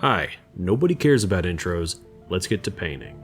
Hi, nobody cares about intros, let's get to painting.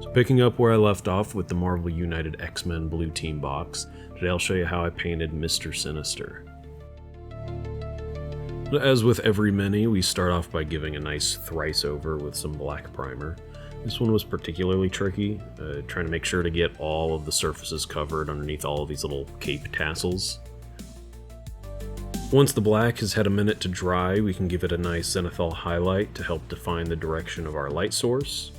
So picking up where I left off with the Marvel United X-Men Blue Team box, today I'll show you how I painted Mister Sinister. As with every mini, we start off by giving a nice thrice over with some black primer. This one was particularly tricky, trying to make sure to get all of the surfaces covered underneath all of these little cape tassels. Once the black has had a minute to dry, we can give it a nice zenithal highlight to help define the direction of our light source.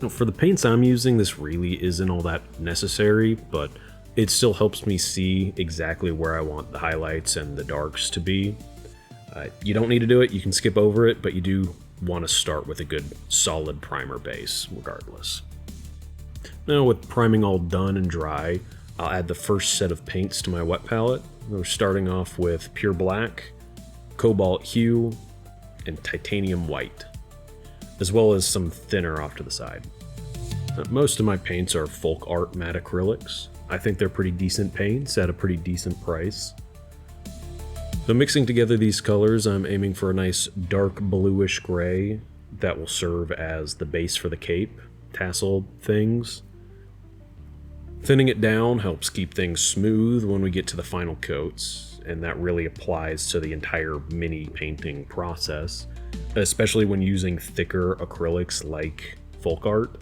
Now, for the paints I'm using, this really isn't all that necessary, but it still helps me see exactly where I want the highlights and the darks to be. You don't need to do it, you can skip over it, but you do want to start with a good solid primer base regardless. Now, with priming all done and dry, I'll add the first set of paints to my wet palette. We're starting off with pure black, Cobalt Hue, and titanium white, as well as some thinner off to the side. Most of my paints are FolkArt matte acrylics. I think they're pretty decent paints at a pretty decent price. So mixing together these colors, I'm aiming for a nice dark bluish gray that will serve as the base for the cape tassel things. Thinning it down helps keep things smooth when we get to the final coats, and that really applies to the entire mini painting process, especially when using thicker acrylics like FolkArt.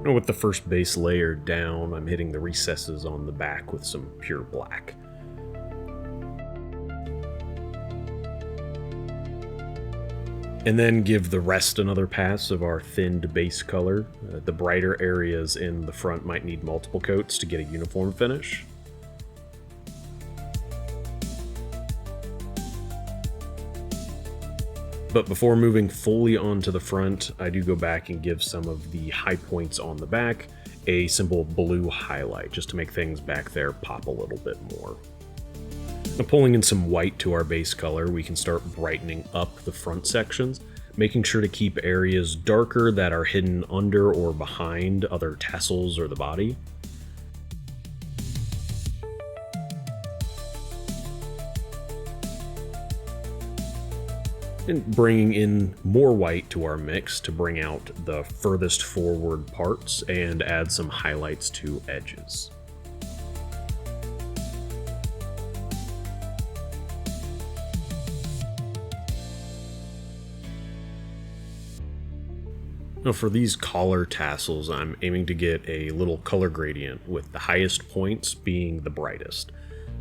Now with the first base layer down, I'm hitting the recesses on the back with some pure black. And then give the rest another pass of our thinned base color. The brighter areas in the front might need multiple coats to get a uniform finish. But before moving fully onto the front, I do go back and give some of the high points on the back a simple blue highlight, just to make things back there pop a little bit more. Now, pulling in some white to our base color, we can start brightening up the front sections, making sure to keep areas darker that are hidden under or behind other tassels or the body. And bringing in more white to our mix to bring out the furthest forward parts and add some highlights to edges. Now for these collar tassels, I'm aiming to get a little color gradient, with the highest points being the brightest.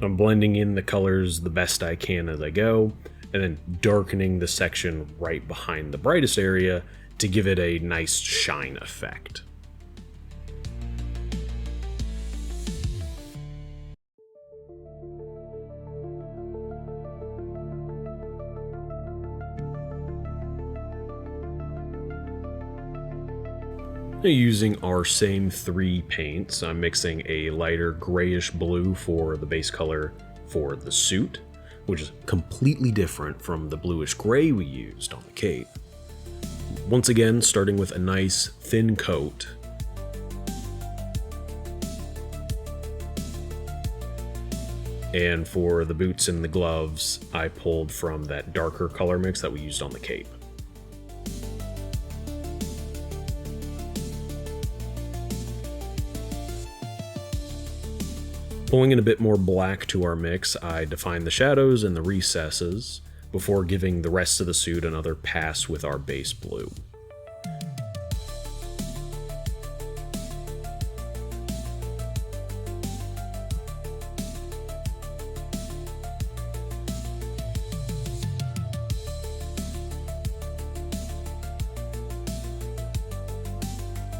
I'm blending in the colors the best I can as I go, and then darkening the section right behind the brightest area to give it a nice shine effect. Using our same three paints, I'm mixing a lighter grayish blue for the base color for the suit, which is completely different from the bluish gray we used on the cape. Once again, starting with a nice thin coat. And for the boots and the gloves, I pulled from that darker color mix that we used on the cape. Pulling in a bit more black to our mix, I define the shadows and the recesses before giving the rest of the suit another pass with our base blue.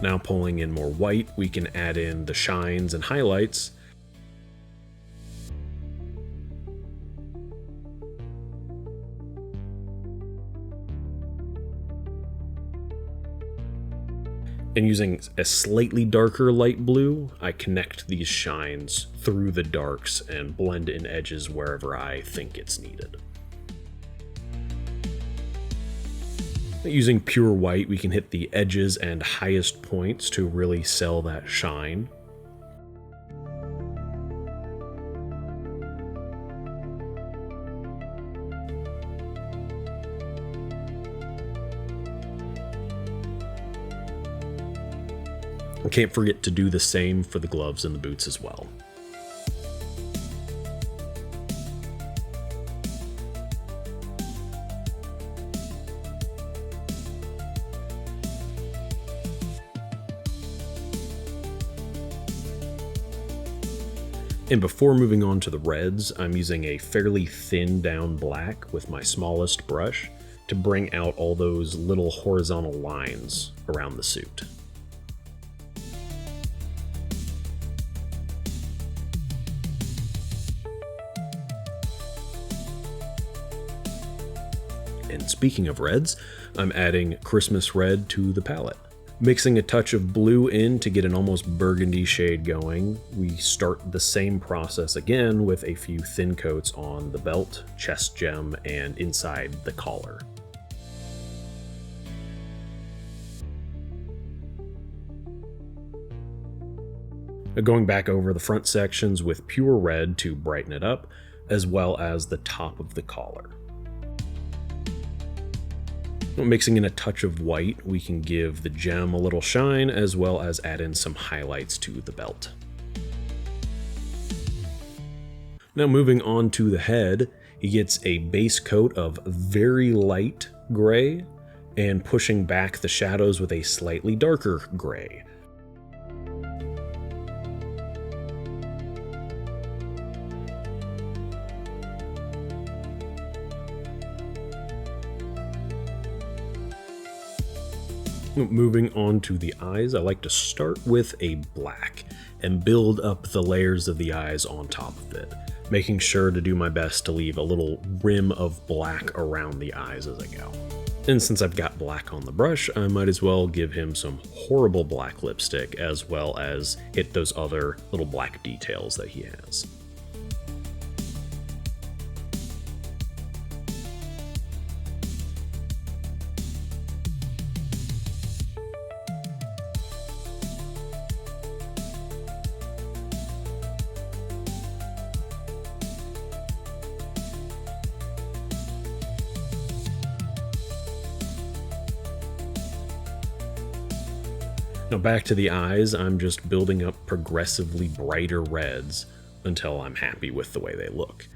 Now pulling in more white, we can add in the shines and highlights. And using a slightly darker light blue, I connect these shines through the darks and blend in edges wherever I think it's needed. Using pure white, we can hit the edges and highest points to really sell that shine. I can't forget to do the same for the gloves and the boots as well. And before moving on to the reds, I'm using a fairly thin down black with my smallest brush to bring out all those little horizontal lines around the suit. And speaking of reds, I'm adding Christmas red to the palette. Mixing a touch of blue in to get an almost burgundy shade going, we start the same process again with a few thin coats on the belt, chest gem, and inside the collar. Going back over the front sections with pure red to brighten it up, as well as the top of the collar. Mixing in a touch of white, we can give the gem a little shine, as well as add in some highlights to the belt. Now moving on to the head, he gets a base coat of very light gray, and pushing back the shadows with a slightly darker gray. Moving on to the eyes, I like to start with a black and build up the layers of the eyes on top of it, making sure to do my best to leave a little rim of black around the eyes as I go. And since I've got black on the brush, I might as well give him some horrible black lipstick, as well as hit those other little black details that he has. Now back to the eyes, I'm just building up progressively brighter reds until I'm happy with the way they look.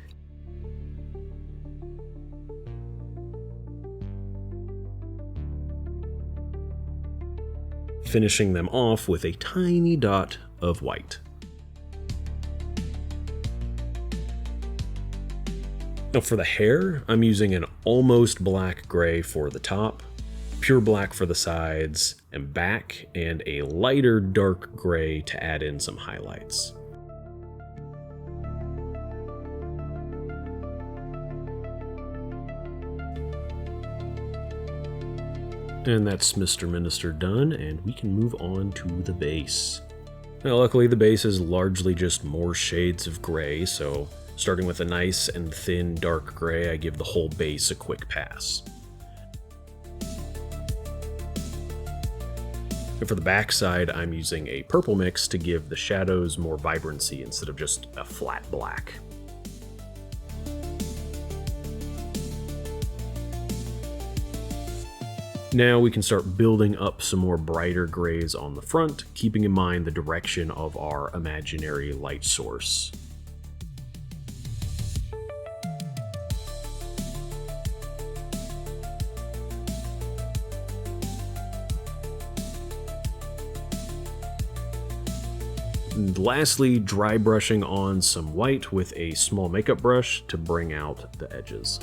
Finishing them off with a tiny dot of white. Now for the hair, I'm using an almost black gray for the top, pure black for the sides and back, and a lighter dark gray to add in some highlights. And that's Mister Sinister done, and we can move on to the base. Now luckily the base is largely just more shades of gray, so starting with a nice and thin dark gray, I give the whole base a quick pass. And for the back side, I'm using a purple mix to give the shadows more vibrancy instead of just a flat black. Now we can start building up some more brighter grays on the front, keeping in mind the direction of our imaginary light source. And lastly, dry brushing on some white with a small makeup brush to bring out the edges.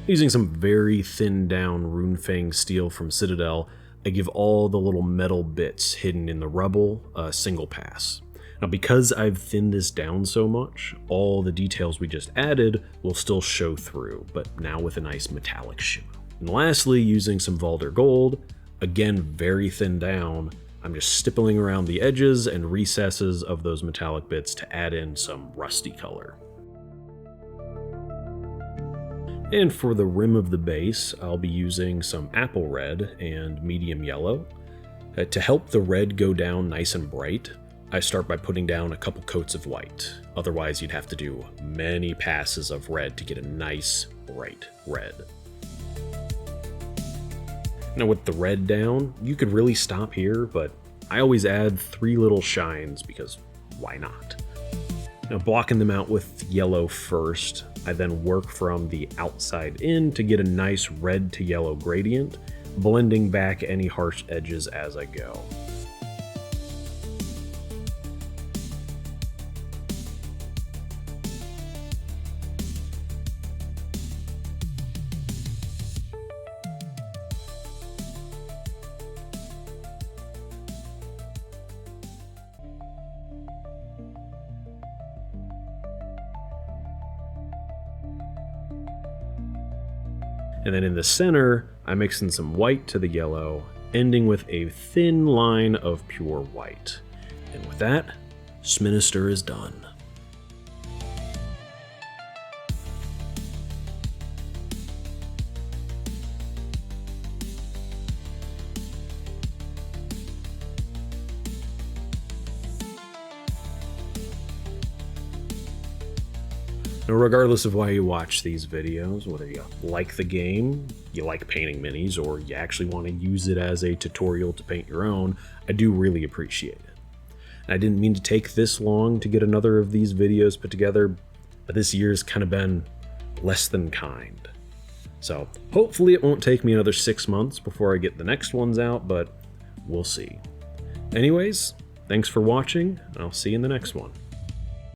Using some very thin down Runefang Steel from Citadel, I give all the little metal bits hidden in the rubble a single pass. Now because I've thinned this down so much, all the details we just added will still show through, but now with a nice metallic shimmer. And lastly, using some Valdor Gold, again very thin down, I'm just stippling around the edges and recesses of those metallic bits to add in some rusty color. And for the rim of the base, I'll be using some apple red and medium yellow. To help the red go down nice and bright, I start by putting down a couple coats of white. Otherwise, you'd have to do many passes of red to get a nice bright red. Now with the red down, you could really stop here, but I always add 3 little shines because why not? Now blocking them out with yellow first, I then work from the outside in to get a nice red to yellow gradient, blending back any harsh edges as I go. And then in the center, I mix in some white to the yellow, ending with a thin line of pure white. And with that, Sinister is done. Now, regardless of why you watch these videos, whether you like the game, you like painting minis, or you actually want to use it as a tutorial to paint your own, I do really appreciate it. And I didn't mean to take this long to get another of these videos put together, but this year's kind of been less than kind. So hopefully it won't take me another 6 months before I get the next ones out, but we'll see. Anyways, thanks for watching, and I'll see you in the next one.